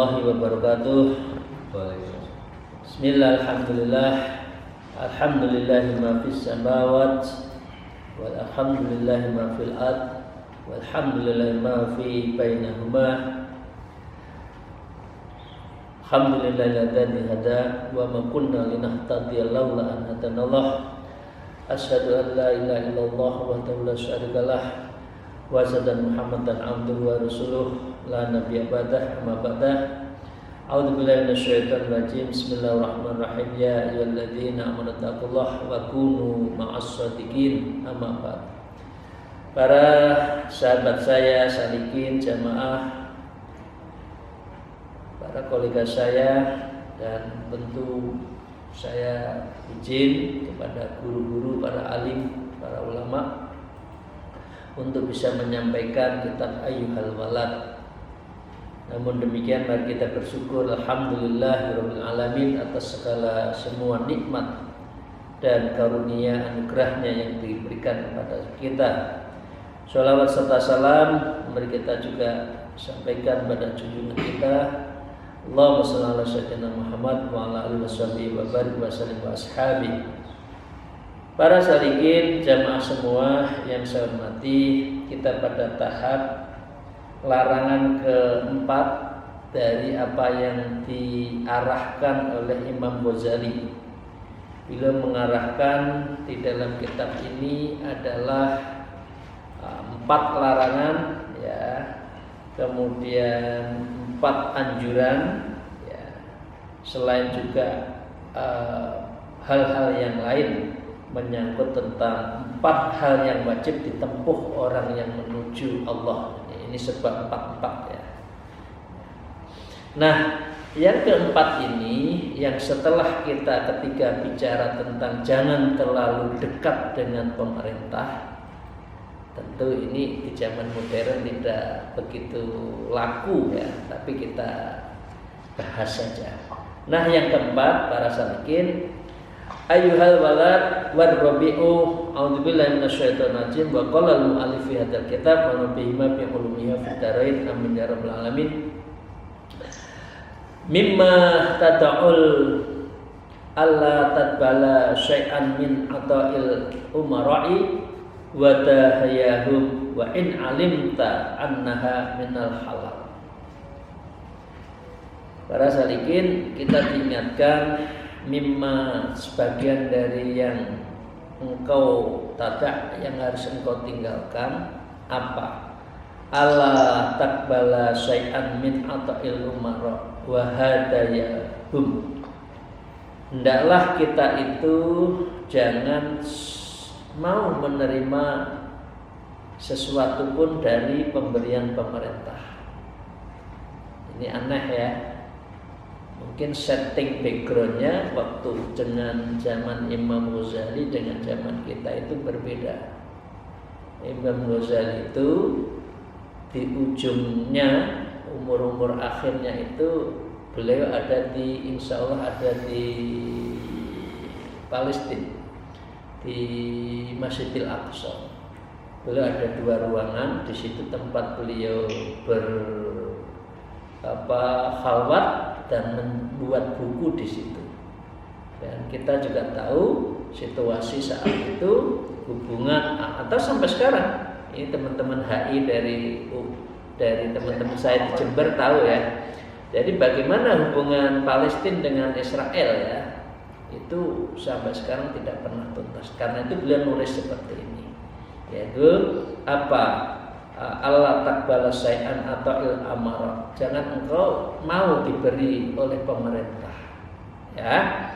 warahmatullahi wabarakatuh. Bismillah, alhamdulillah. Alhamdulillahi ma fis samawat walhamdulillahi ma fil ard walhamdulillahi ma fi bainahuma. Alhamdulillahilladzi hada wa ma kunna linahtadiya laula an hadanallah. Asyhadu an la ilaha illallah wahdahu la syarikalah wa asyhadu anna Muhammadan abduhu wa rasuluh la nabiyya ba'dah amma ba'dah. A'udzu billahi minasyaitonir rajim. Bismillahirrahmanirrahim. Ya ayyuhalladzina amanu taqullaha wa kunu ma'as shadiqin. Amma ba'd. Para sahabat saya, salikin, jamaah, para kolega saya, dan tentu saya izin kepada guru-guru, para alim, para ulama untuk bisa menyampaikan kitab Ayyuhal Walad. Namun demikian mari kita bersyukur alhamdulillahirabbil alamin atas segala semua nikmat dan karunia anugerahnya yang diberikan kepada kita. Sholawat serta salam mari kita juga sampaikan pada junjungan kita, Allahumma shalli ala sayyidina Muhammad wa ala alihi washabihi wa barik wa sallim wa ashabi. Para salikin jamaah semua yang saya hormati, kita pada tahap larangan keempat dari apa yang diarahkan oleh Imam Ghazali. Beliau mengarahkan di dalam kitab ini adalah 4 larangan, ya, kemudian 4 anjuran, ya, selain juga hal-hal yang lain menyangkut tentang 4 hal yang wajib ditempuh orang yang menuju Allah. Ini sebab 4 ya. Nah, yang keempat ini yang setelah kita ketika bicara tentang jangan terlalu dekat dengan pemerintah, tentu ini di zaman modern tidak begitu laku ya, tapi kita bahas saja. Nah, yang keempat para salikin, ayyuhal walad warrabi'u a'udzubillahi minasyaitonir rajim wa qala al-mu'allif fi hadzal kitab wa nabihima bi ulumiha fid darain amin ya rabbal alamin. Mimma tad'ul alla tadbala syai'an min ata'il umara'i wa tahayahum wa in alimta annaha minal halal. Para salikin, kita diingatkan mimma, sebagian dari yang engkau tadak, yang harus engkau tinggalkan. Apa? Allah takbala syai'an min ata'il umara wa hadayahum. Hendaklah kita itu jangan mau menerima sesuatu pun dari pemberian pemerintah. Ini aneh ya. Mungkin setting backgroundnya waktu dengan zaman Imam Ghazali dengan zaman kita itu berbeda. Imam Ghazali itu di ujungnya umur akhirnya itu beliau ada di, insya Allah ada di Palestina, di Masjidil Aqsa. Beliau ada 2 ruangan, di situ tempat beliau khalwat dan membuat buku di situ. Dan kita juga tahu situasi saat itu, hubungan atau sampai sekarang ini teman-teman HI dari teman-teman saya di Jember tahu ya. Jadi bagaimana hubungan Palestina dengan Israel ya, itu sampai sekarang tidak pernah tuntas. Karena itu beliau nulis seperti ini, yaitu apa? Allah takbala syai'an ata'il amara. Jangan engkau mau diberi oleh pemerintah, ya.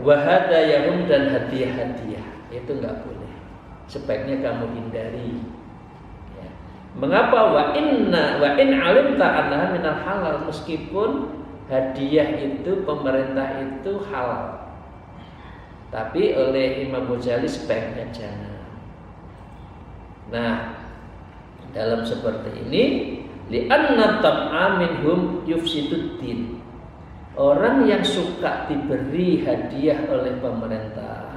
Wahadayahum, dan hadiah-hadiah itu enggak boleh. Sebaiknya kamu hindari. Ya. Mengapa? Wa in alimta annaha minal halal, meskipun hadiah itu pemerintah itu halal, tapi oleh Imam Ghazali sebaiknya jangan. Nah, dalam seperti ini, li'anna tam'a minhum yufsiduddin. Orang yang suka diberi hadiah oleh pemerintah,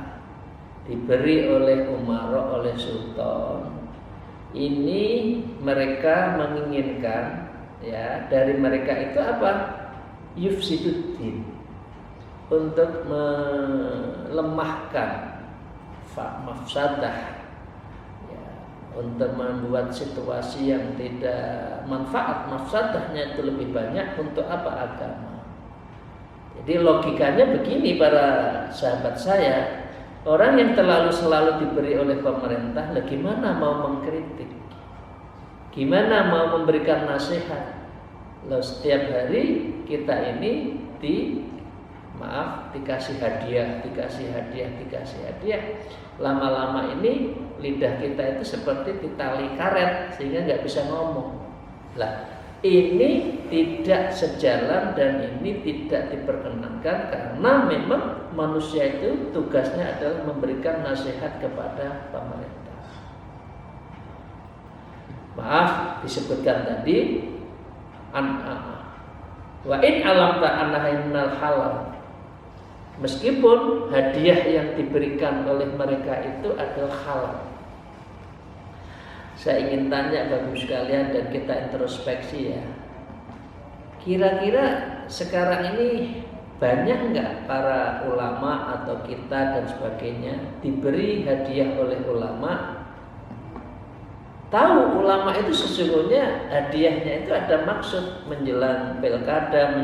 diberi oleh umara, oleh sultan, ini mereka menginginkan ya dari mereka itu apa? Yufsiduddin, untuk melemahkan mafsadah, ya, untuk membuat situasi yang tidak manfaat, mafsadahnya itu lebih banyak untuk apa? Agama. Jadi logikanya begini para sahabat saya, orang yang selalu diberi oleh pemerintah, gimana mau mengkritik? Gimana mau memberikan nasihat? Loh, setiap hari kita ini dikasih hadiah. Lama-lama ini lidah kita itu seperti ditali karet sehingga nggak bisa ngomong. Lah, ini tidak sejalan dan ini tidak diperkenankan karena memang manusia itu tugasnya adalah memberikan nasihat kepada pemerintah. Maaf, disebutkan tadi wa in alamta annaha minal halal. Meskipun hadiah yang diberikan oleh mereka itu adalah halal. Saya ingin tanya Bapak sekalian dan kita introspeksi ya. Kira-kira sekarang ini banyak enggak para ulama atau kita dan sebagainya diberi hadiah oleh ulama? Tahu ulama itu sesungguhnya hadiahnya itu ada maksud menjelang pilkada,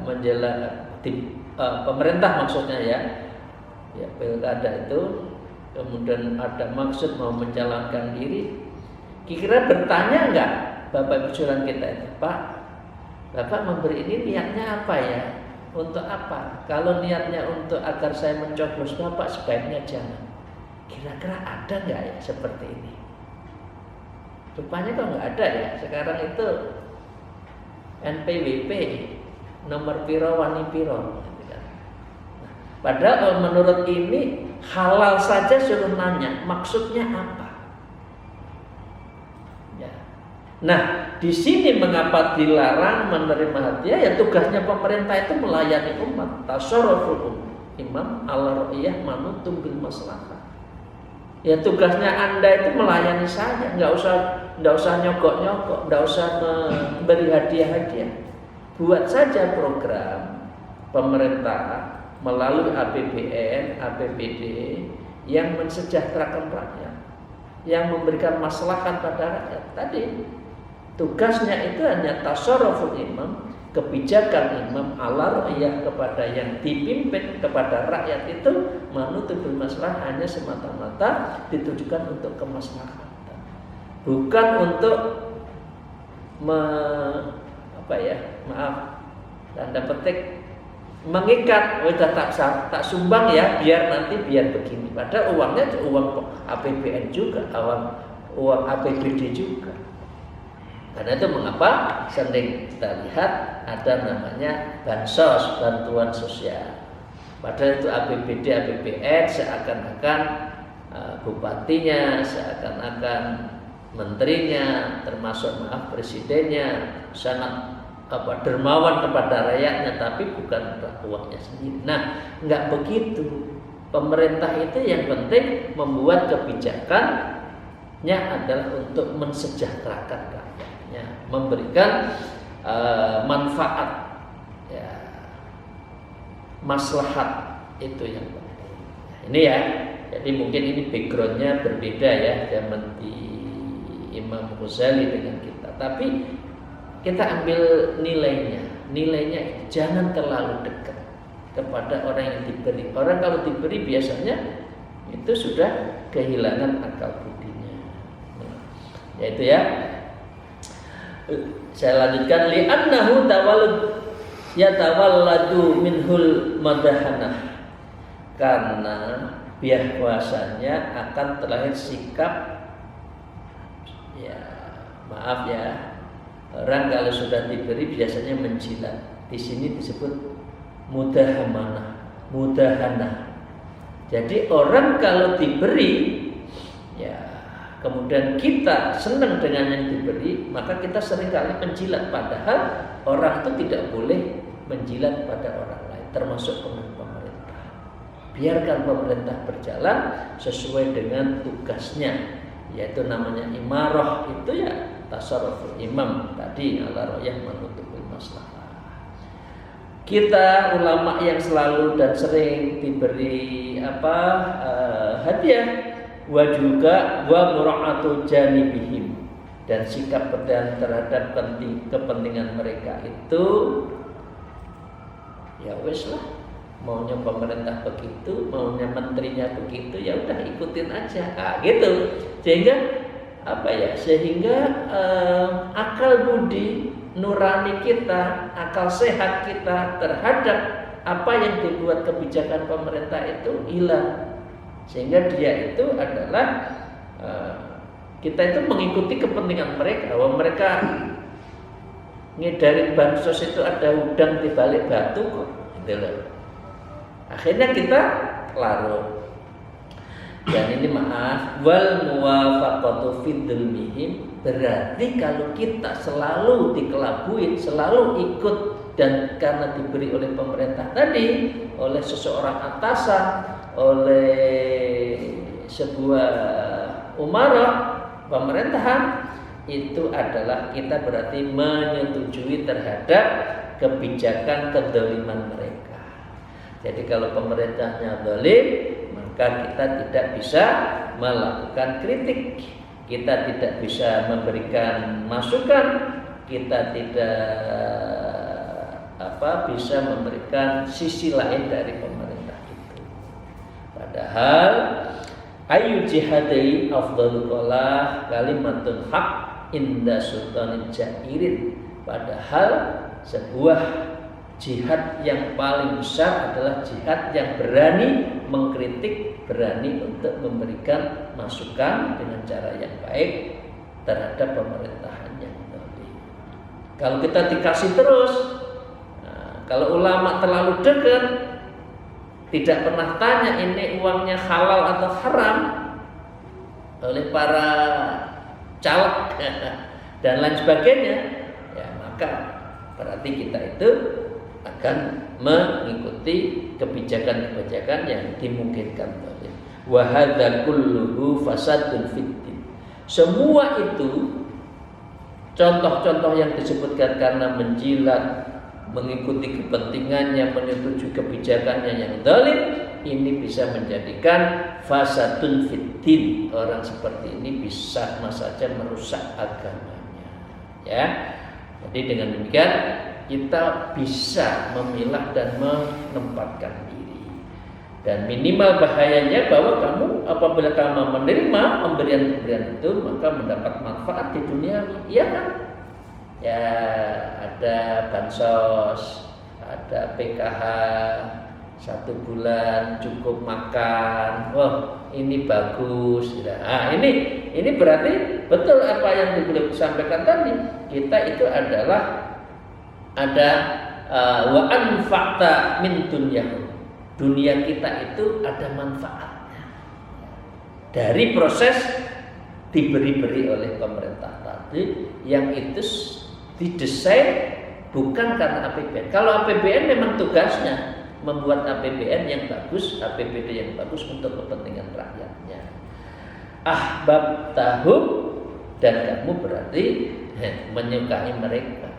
menjelang pemerintah maksudnya ya pilkada itu, kemudian ada maksud mau mencalonkan diri. Kira-kira bertanya enggak Bapak Ibu saudara kita itu, Pak, Bapak memberi ini niatnya apa ya? Untuk apa? Kalau niatnya untuk agar saya mencoblos Bapak, sebaiknya jangan. Kira-kira ada enggak ya seperti ini? Rupanya kok nggak ada ya. Sekarang itu NPWP nomor piro wani piro. Padahal menurut ini halal saja suruh nanya maksudnya apa. Ya. Nah di sini mengapa dilarang menerima hadiah? Ya tugasnya pemerintah itu melayani umat. Tasarruful imam ala ra'iyah manutum bil maslahah. Ya tugasnya Anda itu melayani saya, nggak usah nyogok-nyogok, nggak usah memberi hadiah-hadiah. Buat saja program pemerintah melalui APBN, APBD yang mensejahterakan rakyat, yang memberikan maslahat pada rakyat. Tadi tugasnya itu hanya tasarruful imam, kebijakan imam ala ra'iyah kepada yang dipimpin, kepada rakyat itu manutul maslahat, hanya semata-mata ditujukan untuk kemaslahatan, bukan untuk tanda petik mengikat, tak sumbang ya biar begini. Padahal uangnya uang APBN juga, uang APBD juga. Karena itu mengapa sering kita lihat ada namanya bansos, bantuan sosial. Padahal itu APBD, APBN seakan-akan bupatinya, seakan-akan menterinya, termasuk presidennya sangat dermawan kepada rakyatnya, tapi bukan uangnya sendiri. Nah, nggak begitu. Pemerintah itu yang penting membuat kebijakannya adalah untuk mensejahterakan rakyatnya, memberikan manfaat, ya, maslahat, itu yang penting. Nah, ini ya. Jadi mungkin ini backgroundnya berbeda ya, zaman di Imam Ghazali dengan kita. Tapi kita ambil nilainya jangan terlalu dekat kepada orang yang diberi. Orang kalau diberi biasanya itu sudah kehilangan akal budinya. Yaitu ya. Saya lanjutkan, li'annahu yatawalladu minhul madahanah, karena biasanya akan terlahir sikap, ya maaf ya, orang kalau sudah diberi biasanya menjilat. Di sini disebut mudahanah. Jadi orang kalau diberi, ya kemudian kita senang dengan yang diberi, maka kita seringkali menjilat. Padahal orang itu tidak boleh menjilat pada orang lain, termasuk pemerintah. Biarkan pemerintah berjalan sesuai dengan tugasnya, yaitu namanya imarah. Itu ya tasarruful imam tadi ala ra'yah menutupi masalah. Kita ulama yang selalu dan sering diberi hadiah, wa juga wa mura'atu janibihim, dan sikap terhadap kepentingan mereka itu ya wes lah, maunya pemerintah begitu, maunya menterinya begitu, ya udah ikutin aja, gitu. Sehingga akal budi nurani kita, akal sehat kita terhadap apa yang dibuat kebijakan pemerintah itu hilang. Sehingga dia itu adalah kita itu mengikuti kepentingan mereka. Bahwa mereka ngedarin bansos itu ada udang di balik batu kok, gitu loh. Akhirnya kita larut. Dan ini maaf, wal muwafaqatu fi dzulmihim, berarti kalau kita selalu dikelabuin, selalu ikut, dan karena diberi oleh pemerintah tadi, oleh seseorang atasan, oleh sebuah umarah pemerintahan, itu adalah kita berarti menyetujui terhadap kebijakan kedzaliman mereka. Jadi kalau pemerintahnya zalim, maka kita tidak bisa melakukan kritik, kita tidak bisa memberikan masukan, kita tidak bisa memberikan sisi lain dari pemerintah itu. Padahal ayu jihadai afdhalul qalah kalimatun haq inda sultanin jairin. Padahal sebuah jihad yang paling besar adalah jihad yang berani mengkritik, berani untuk memberikan masukan dengan cara yang baik terhadap pemerintahan yang zalim. Kalau kita dikasih terus, kalau ulama terlalu dekat, tidak pernah tanya ini uangnya halal atau haram oleh para caleg dan lain sebagainya, ya maka berarti kita itu akan mengikuti kebijakan-kebijakan yang dimungkinkan oleh wa hadza kulluhu fasadun fiddin. Semua itu contoh-contoh yang disebutkan karena menjilat, mengikuti kepentingannya, menyetujui kebijakannya yang zalim, ini bisa menjadikan fasadun fiddin. Orang seperti ini bisa saja merusak agamanya, ya. Jadi dengan demikian kita bisa memilah dan menempatkan diri. Dan minimal bahayanya bahwa kamu apabila kamu menerima pemberian-pemberian itu, maka mendapat manfaat di dunia, iya kan? Ya ada bansos, ada PKH 1 bulan cukup makan. Wah, ini bagus. Nah, ini berarti betul apa yang disampaikan tadi. Kita itu adalah ada wa anfa'ta min dunyahu. Dunia kita itu ada manfaatnya dari proses diberi-beri oleh pemerintah tadi, yang itu didesain bukan karena APBN. Kalau APBN memang tugasnya membuat APBN yang bagus, APBD yang bagus untuk kepentingan rakyatnya. Ahbab tahum, dan kamu berarti menyukai mereka.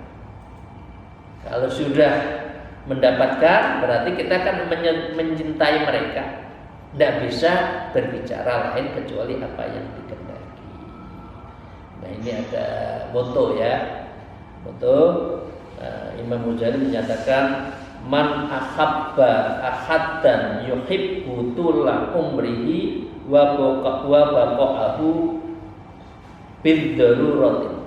Kalau sudah mendapatkan, berarti kita akan mencintai mereka. Tidak bisa berbicara lain kecuali apa yang dikehendaki. Nah, ini ada moto ya. Moto Imam Ghazali menyatakan, man ahabba ahadan yuhibbu tula umrihi wa baqa'ahu bid-daruratin.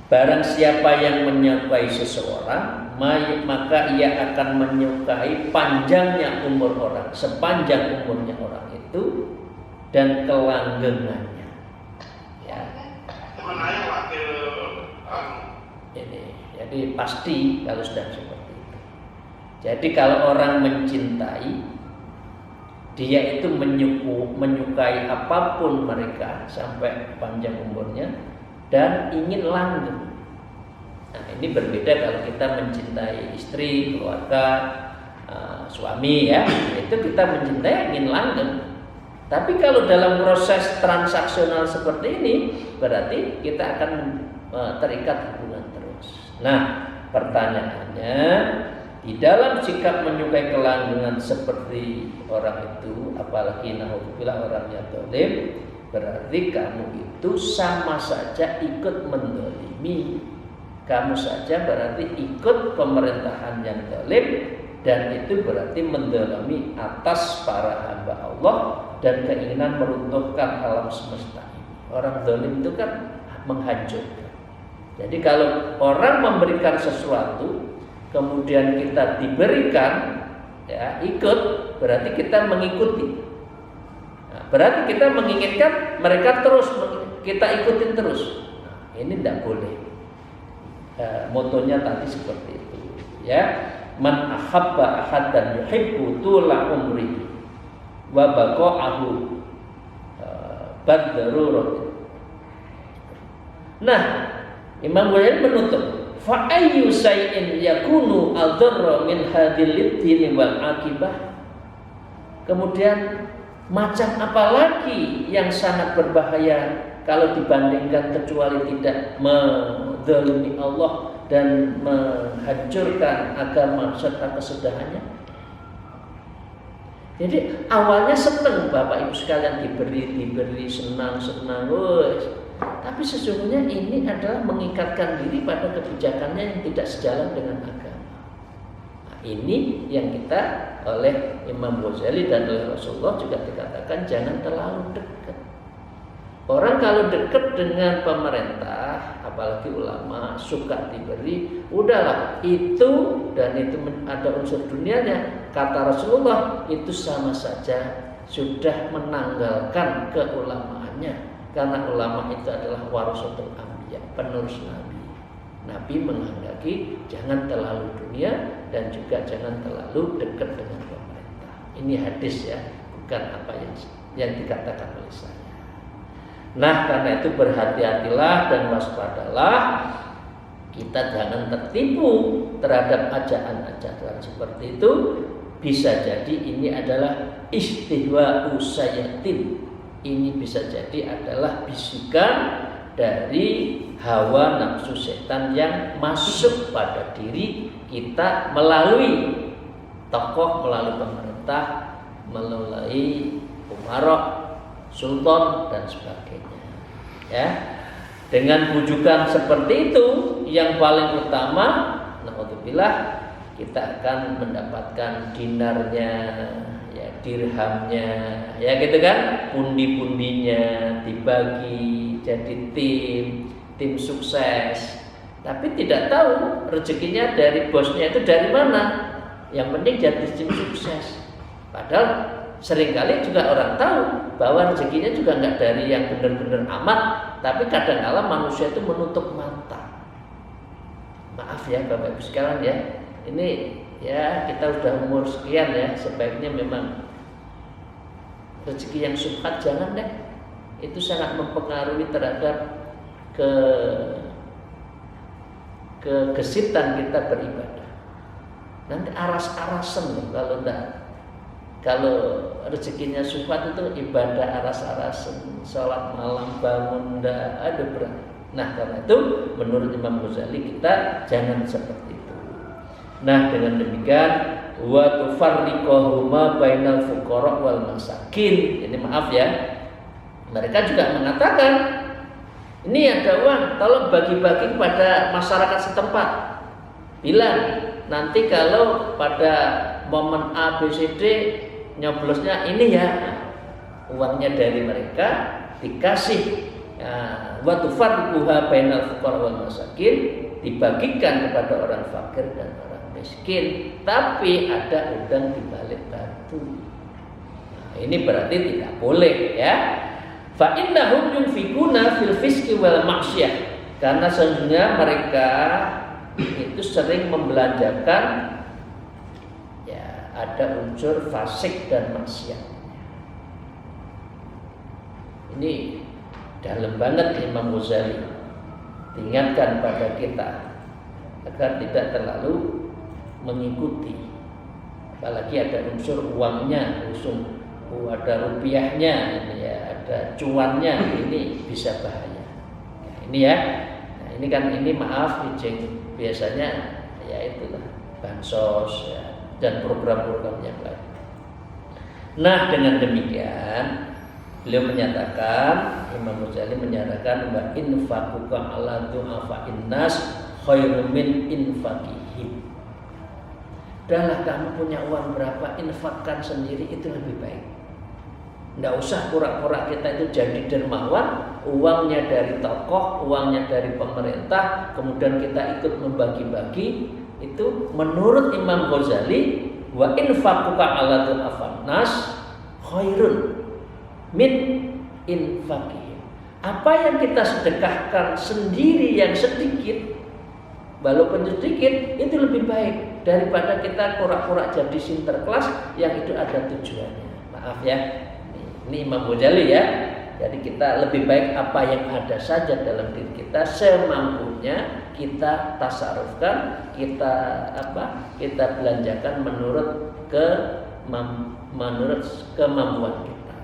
Barang siapa yang menyukai seseorang, maka ia akan menyukai panjangnya umur orang, sepanjang umurnya orang itu, dan kelanggengannya. Ya. Jadi pasti kalau sudah seperti itu. Jadi kalau orang mencintai, dia itu menyukai apapun mereka sampai panjang umurnya, dan ingin langgeng. Nah, ini berbeda kalau kita mencintai istri, keluarga, suami ya, itu kita mencintai ingin langgeng. Tapi kalau dalam proses transaksional seperti ini, berarti kita akan terikat hubungan terus. Nah, pertanyaannya, di dalam sikap menyukai kelanggengan seperti orang itu, apalagi naudzubillah orangnya zalim, berarti kamu itu sama saja ikut mendolimi. Kamu saja berarti ikut pemerintahan yang zalim, dan itu berarti mendolimi atas para hamba Allah dan keinginan meruntuhkan alam semesta ini. Orang zalim itu kan menghancurkan. Jadi kalau orang memberikan sesuatu, kemudian kita diberikan, ya ikut, berarti kita mengikuti. Nah, berarti kita menginginkan mereka terus, kita ikutin terus. Nah, ini tidak boleh. Motonya tadi seperti itu, ya. Man ahabba ahadan yuhibbu tula umri wa baqa'ahu badrurat. Nah, Imam Ghazali menutup, fa ayyu shay'in yakunu adharra min hadhil din wal akibah. Kemudian macam apa lagi yang sangat berbahaya kalau dibandingkan kecuali tidak menzalimi Allah dan menghancurkan agama serta kesudahannya. Jadi awalnya senang Bapak Ibu sekalian diberi senang, tapi sesungguhnya ini adalah mengikatkan diri pada kebijakannya yang tidak sejalan dengan agama. Nah, ini yang kita oleh Imam Ghazali dan oleh Rasulullah juga dikatakan jangan terlalu dekat. Orang kalau dekat dengan pemerintah, apalagi ulama, suka diberi, udahlah itu, dan itu ada unsur dunianya. Kata Rasulullah, itu sama saja sudah menanggalkan keulamaannya, karena ulama itu adalah warasatul anbiya, penerus Nabi. Nabi menghendaki jangan terlalu dunia dan juga jangan terlalu dekat dengan pemerintah. Ini hadis ya, bukan apa yang dikatakan oleh saya. Nah, karena itu berhati-hatilah dan waspadalah, kita jangan tertipu terhadap ajaran-ajaran seperti itu. Bisa jadi ini adalah istihwa'u syayatin. Ini bisa jadi adalah bisikan dari hawa nafsu setan yang masuk pada diri kita melalui tokoh, melalui pemerintah, melalui umarok, sultan dan sebagainya. Ya, dengan bujukan seperti itu, yang paling utama, naudzubillah, kita akan mendapatkan dinarnya, ya dirhamnya, ya gitu kan, pundi-pundinya dibagi jadi tim sukses. Tapi tidak tahu rezekinya dari bosnya itu dari mana. Yang penting jadi tim sukses. Padahal seringkali juga orang tahu bahwa rezekinya juga nggak dari yang benar-benar amat, tapi kadang-kala manusia itu menutup mata. Maaf ya Bapak Ibu sekalian ya, ini ya kita udah umur sekian ya, sebaiknya memang rezeki yang syubhat jangan deh. Itu sangat mempengaruhi terhadap kegesitan kita beribadah. Nanti aras-arasan loh kalau enggak. Kalau rezekinya syubhat itu ibadah aras-arasan, sholat malam bangun ndak ada berat. Nah karena itu menurut Imam Ghazali kita jangan seperti itu. Nah dengan demikian wa tufarriquhuma bainal fuqara wal masakin. Ini maaf ya, mereka juga mengatakan ini ada uang, tolong bagi-bagi kepada masyarakat setempat. Bilang nanti kalau pada momen A, B, C, D nyoblosnya ini ya, uangnya dari mereka dikasih. Wa tufarriquha bainal fuqara wal masakin, dibagikan kepada orang fakir dan orang miskin, tapi ada udang di balik batu. Nah, ini berarti tidak boleh ya. Fa innahum yunfikuna fil fisqi wal ma'siyah, karena sesungguhnya mereka itu sering membelanjakan ya ada unsur fasik dan maksiat. Ini dalam banget Imam Ghazali diingatkan pada kita agar tidak terlalu mengikuti, apalagi ada unsur uangnya, ada rupiahnya ini ya, ada cuannya, ini bisa bahaya. Nah, ini ya. Nah, ini kan ini maaf izin biasanya ya itulah bansos ya, dan program-program yang lain. Nah, dengan demikian beliau menyatakan, Imam Ghazali menyatakan bahwa infaquka ala du'afa'in nas khairum min infaqihim. Dahlah kamu punya uang berapa, infakkan sendiri, itu lebih baik. Tidak usah pura-pura kita itu jadi dermawan, uangnya dari tokoh, uangnya dari pemerintah, kemudian kita ikut membagi-bagi. Itu menurut Imam Ghazali, wa infaquka ala du'afa'in nas khairun min infaqihim. Apa yang kita sedekahkan sendiri yang sedikit, walaupun sedikit, itu lebih baik daripada kita pura-pura jadi sinterklas yang itu ada tujuannya. Maaf ya, ini Imam Ghazali ya. Jadi kita lebih baik apa yang ada saja dalam diri kita, semampunya kita tasarufkan, kita belanjakan menurut kemampuan kita.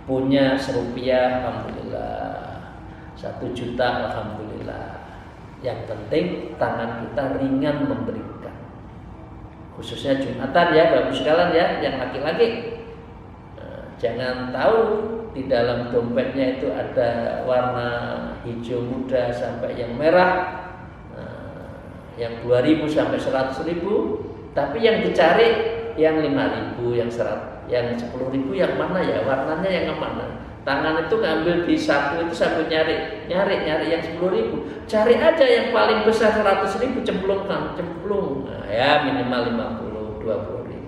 Punya Rp1, alhamdulillah. 1 juta, alhamdulillah. Yang penting tangan kita ringan memberikan. Khususnya Jumatan ya, Bapak sekalian ya, yang laki-laki. Jangan tahu di dalam dompetnya itu ada warna hijau muda sampai yang merah, yang 2.000 sampai 100.000, tapi yang dicari yang 5.000, yang 100, yang 10.000 yang mana ya, warnanya yang mana? Tangan itu ngambil di saku itu sambil nyari yang 10.000. Cari aja yang paling besar 100.000, cemplung. Nah, ya minimal 50, 20.000.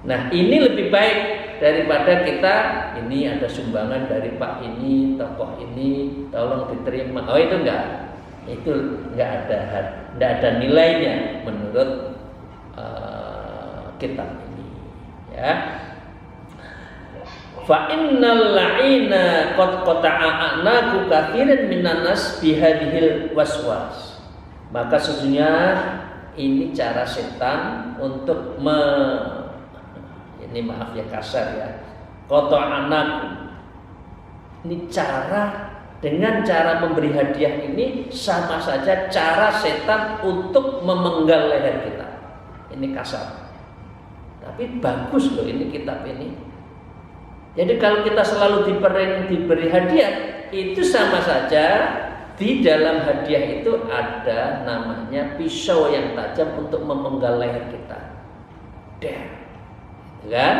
Nah, ini lebih baik daripada kita ini ada sumbangan dari Pak ini, tokoh ini, tolong diterima. Oh, itu enggak. Itu enggak ada nilainya menurut kitab ini. Ya. Fa innal la'ina qad qata'a a'naku katsiran minan nas bihadhil waswas. Maka sesungguhnya ini cara setan untuk ini maaf ya kasar ya, qata'a a'naku. Ini dengan cara memberi hadiah ini sama saja cara setan untuk memenggal leher kita. Ini kasar. Tapi bagus loh ini kitab ini. Jadi kalau kita selalu diberi hadiah, itu sama saja di dalam hadiah itu ada namanya pisau yang tajam untuk memenggal leher kita. Kan?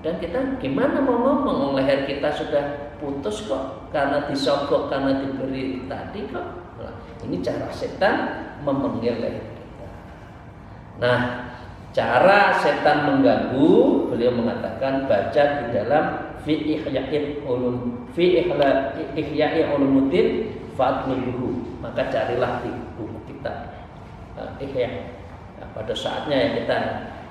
Dan kita gimana mau ngomong, leher kita sudah putus kok karena disogok, karena diberi tadi kok. Nah, ini cara setan memenggal leher kita. Nah, cara setan mengganggu, beliau mengatakan baca di dalam fi ihya'i ulumuddin fatlubuhu. Maka carilah di buku kita Ihya. Nah, pada saatnya ya kita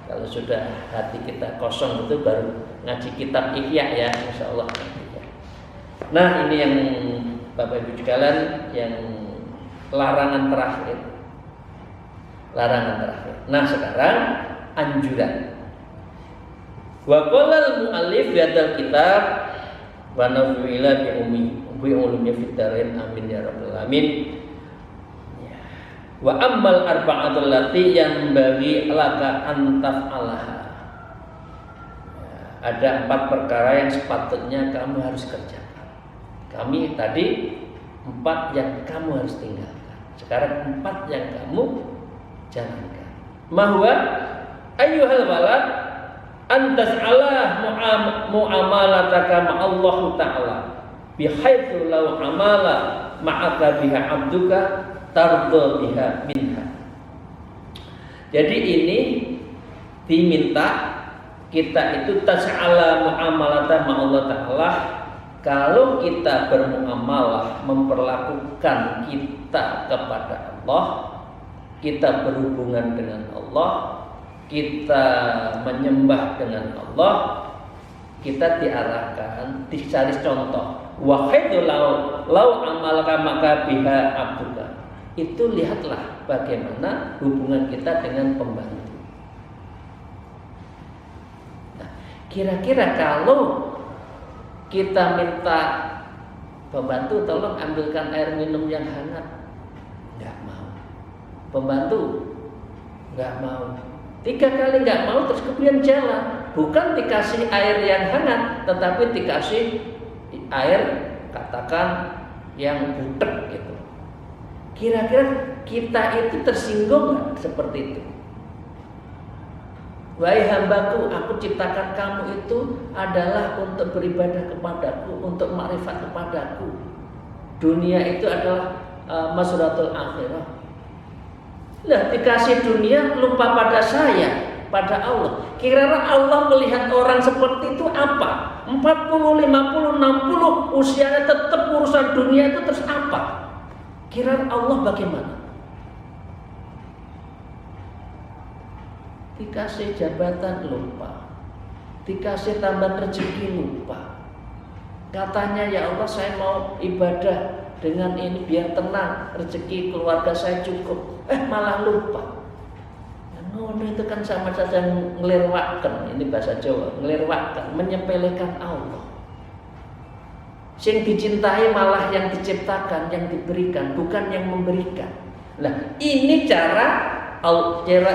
kalau sudah hati kita kosong itu baru ngaji kitab Ihya ya, insyaallah. Nah, ini yang Bapak Ibu sekalian, yang larangan terakhir. Nah, sekarang anjuran. Wa qala al-mu'allif fi hadzal kitab wa nafila bi ulumnya fid darain amin ya rabbal alamin. Wa ammal arba'atul lati yang bagi laka antaf alaha. Ada 4 perkara yang sepatutnya kamu harus kerjakan. Kami tadi 4 yang kamu harus tinggalkan. Sekarang 4 yang kamu jalankan. Mahwa ayyuhal walad antas Allah mu'amalataka ma'allah ta'ala bihaitsu law amala ma'aka biha abduka tardo biha minha. Jadi ini diminta kita itu tas'ala mu'amalata ma'allah ta'ala. Kalau kita bermuamalah, memperlakukan kita kepada Allah, kita berhubungan dengan Allah, kita menyembah dengan Allah, kita diarahkan, dicari contoh. Wahaidu lau amalaka maka biha abduka. Itu lihatlah bagaimana hubungan kita dengan pembantu. Nah, Kira-kira kalau kita minta pembantu tolong ambilkan air minum yang hangat, nggak mau. Pembantu nggak mau. 3 kali nggak mau, terus kemudian jalan. Bukan dikasih air yang hangat, tetapi dikasih air katakan yang butek gitu. Kira-kira kita itu tersinggung nggak seperti itu? Wahai hambaku, aku ciptakan kamu itu adalah untuk beribadah kepadaku, untuk makrifat kepadaku. Dunia itu adalah masratul akhirah. Lah dikasih dunia lupa pada saya, pada Allah. Kira-kira Allah melihat orang seperti itu apa? 40, 50, 60 usianya tetap urusan dunia itu terus apa? Kira-kira Allah bagaimana? Dikasih jabatan lupa, dikasih tambah rezeki lupa. Katanya ya Allah saya mau ibadah dengan ini biar tenang, rezeki keluarga saya cukup. Malah lupa. Ngono itu kan sama saja ngelirwakan, ini bahasa Jawa, ngelirwakan, menyepelekan Allah. Yang dicintai malah yang diciptakan, yang diberikan, bukan yang memberikan. Nah, ini cara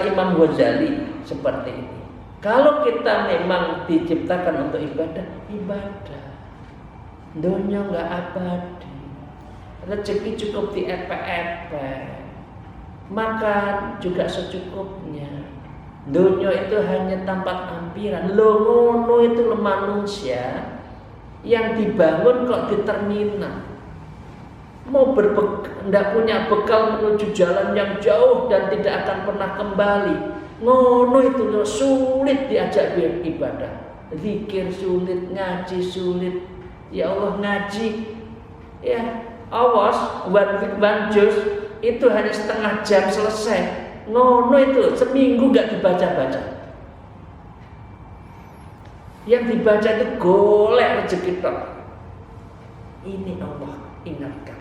Imam Ghazali seperti ini. Kalau kita memang diciptakan untuk ibadah, ibadah. Dunia nggak abadi, rezeki cukup diepe-epe, makan juga secukupnya. Dunia itu hanya tempat ampiran. Ngono itu manusia yang dibangun kok di terminal. Mau tidak punya bekal menuju jalan yang jauh dan tidak akan pernah kembali. Ngono itu sulit diajak ibadah. Zikir sulit, ngaji sulit. Ya Allah ngaji, ya awas one juz itu hanya setengah jam selesai. Ngono itu seminggu nggak dibaca-baca. Yang dibaca itu golek rezeki tok. Ini Allah ingatkan.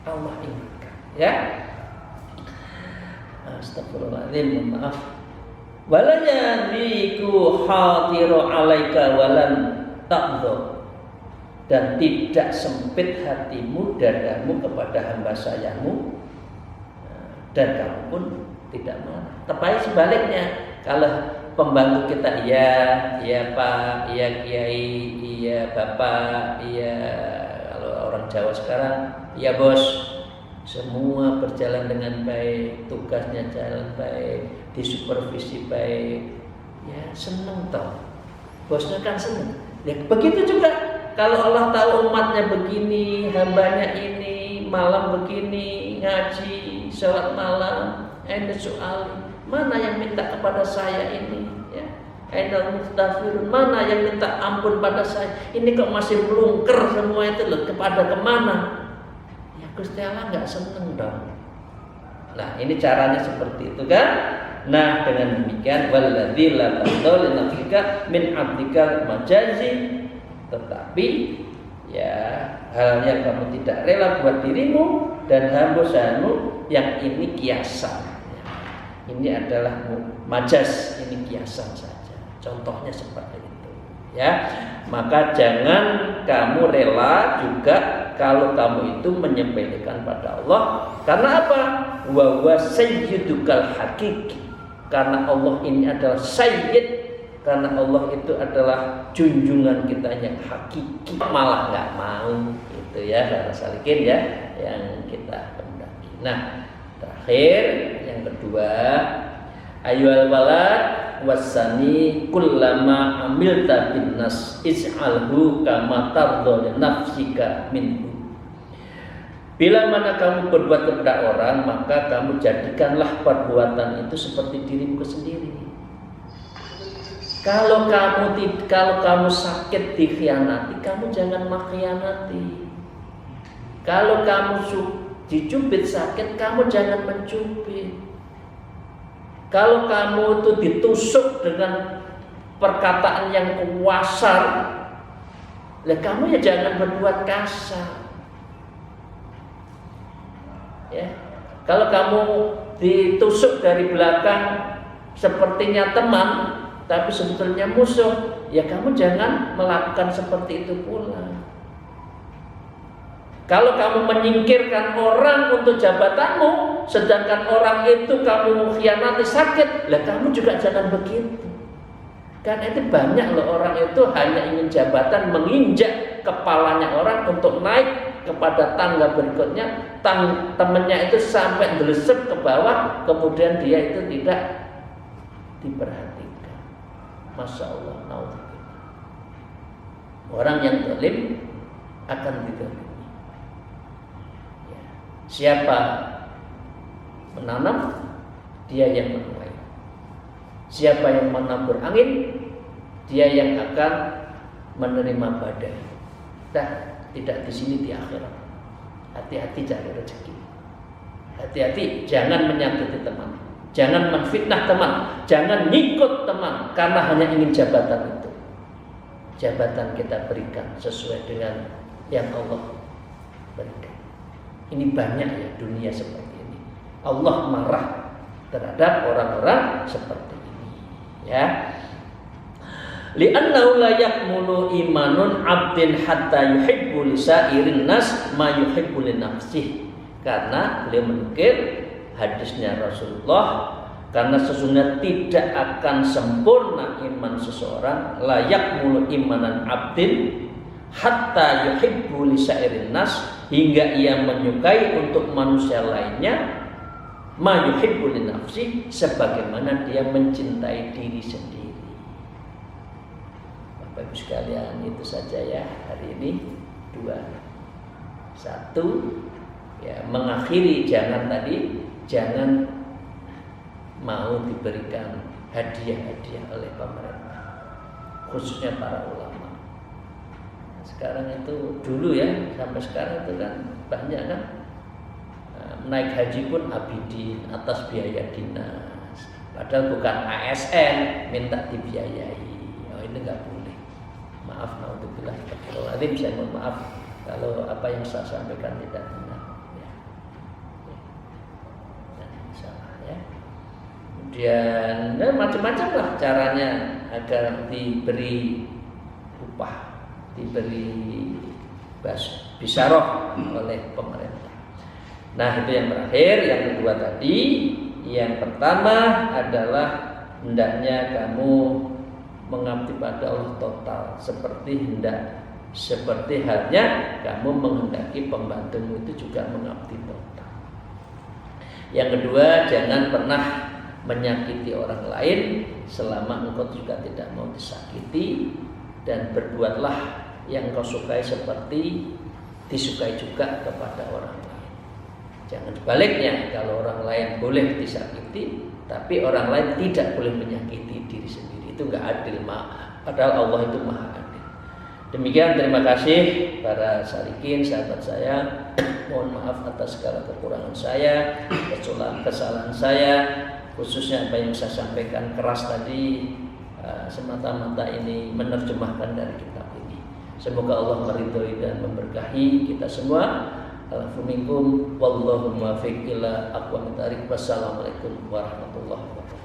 Allah ingatkan, ya. Astagfirullahaladzim, maaf. Wala yadhiku hatiru alaika walan taqdhu, dan tidak sempit hatimu dadamu kepada hamba sayamu, dan kamu pun tidak marah. Tapi sebaliknya, kalau pembantu kita iya Pak, iya Kiai, iya Bapak, iya, kalau orang Jawa sekarang iya Bos, semua berjalan dengan baik, tugasnya jalan baik, disupervisi baik, ya seneng toh, bosnya kan seneng. Ya begitu juga kalau Allah tahu umatnya begini, hambanya ini malam begini ngaji, sholat malam, soal mana yang minta kepada saya ini, ya. Ainal mustaghfirun, mana yang minta ampun pada saya ini, kok masih melungker semua itu loh, kepada kemana? Ya Gusti Allah nggak seneng dong. Nah ini caranya seperti itu kan. Nah dengan demikian walladzi la tadul nafsika min abdikal majazi, tetapi ya hal yang kamu tidak rela buat dirimu dan hamba-Mu yang ini kiasan. Ini adalah majaz, ini kiasan saja. Contohnya seperti itu, ya. Maka jangan kamu rela juga kalau kamu itu menyepelekan pada Allah. Karena apa? Wa huwa sayyidukal hakiki. Karena Allah ini adalah sayyid, karena Allah itu adalah junjungan kita yang hakiki. Malah nggak mau, itu ya, para salikin ya, yang kita kendaki. Nah, terakhir yang kedua, ayyuhal walad wasani kullama amilta bin nas is'alhu kama tardha li nafsika minhu. Bila mana kamu berbuat kepada orang, maka kamu jadikanlah perbuatan itu seperti dirimu sendiri. Kalau kamu sakit dikhianati, kamu jangan mengkhianati. Kalau kamu dicubit sakit, kamu jangan mencubit. Kalau kamu itu ditusuk dengan perkataan yang kasar, kamu ya jangan berbuat kasar. Ya. Kalau kamu ditusuk dari belakang sepertinya teman, tapi sebetulnya musuh, ya kamu jangan melakukan seperti itu pula. Kalau kamu menyingkirkan orang untuk jabatanmu, sedangkan orang itu kamu khianati sakit, lah kamu juga jangan begitu. Karena itu banyak loh orang itu hanya ingin jabatan, menginjak kepalanya orang untuk naik kepada tangga berikutnya, temannya itu sampai delesep ke bawah, kemudian dia itu tidak diperhatikan. Masya Allah, naudzubillah. Orang yang zalim akan dizalimi. Siapa menanam, dia yang menuai. Siapa yang menabur angin, dia yang akan menerima badai. Tidak di sini, di akhirat. Hati-hati cari rezeki. Hati-hati jangan menyakiti teman, jangan menfitnah teman, jangan ngikut teman karena hanya ingin jabatan itu. Jabatan kita berikan sesuai dengan yang Allah berikan. Ini banyak ya dunia seperti ini. Allah marah terhadap orang-orang seperti ini. Ya. Li'annahu la yakmulu imanun 'abdin hatta yuhibbu li sa'irin nas ma yuhibbu li nafsihi. Karena beliau menukil hadisnya Rasulullah, karena sesungguhnya tidak akan sempurna iman seseorang, la yakmulu imanan 'abdin hatta yuhibbu li sa'irin nas, hingga ia menyukai untuk manusia lainnya ma yuhibbu li nafsi, sebagaimana dia mencintai diri sendiri. Bapak Ibu sekalian, itu saja ya hari ini. 2. 1 ya, mengakhiri jangan mau diberikan hadiah-hadiah oleh pemerintah, khususnya para ulama. Sekarang itu dulu ya, sampai sekarang itu kan banyak kan naik haji pun abidin atas biaya dinas, padahal bukan ASN minta dibiayai. Oh, ini nggak boleh. Maaf, naudzubillah. Saya mohon maaf kalau apa yang saya sampaikan tidak benar. Ya. Salah ya. Kemudian macam-macam lah caranya agar diberi upah, diberi bisyarah oleh pemerintah. Nah, itu yang terakhir. Yang kedua tadi, yang pertama adalah hendaknya kamu mengabdi pada Allah total, seperti halnya kamu menghendaki pembantumu itu juga mengabdi total. Yang kedua, jangan pernah menyakiti orang lain selama engkau juga tidak mau disakiti, dan berbuatlah yang kau sukai seperti disukai juga kepada orang lain. Jangan sebaliknya, kalau orang lain boleh disakiti tapi orang lain tidak boleh menyakiti diri sendiri, itu enggak adil. Padahal Allah itu maha adil. Demikian, terima kasih para salikin, sahabat saya. Mohon maaf atas segala kekurangan saya, kesalahan saya, khususnya apa yang saya sampaikan keras tadi, semata-mata ini menerjemahkan dari kitab ini. Semoga Allah meridhoi dan memberkahi kita semua. Alhamdulillah, wallahu muwaffiq ila aqwamit thariq. Wassalamualaikum warahmatullahi wabarakatuh.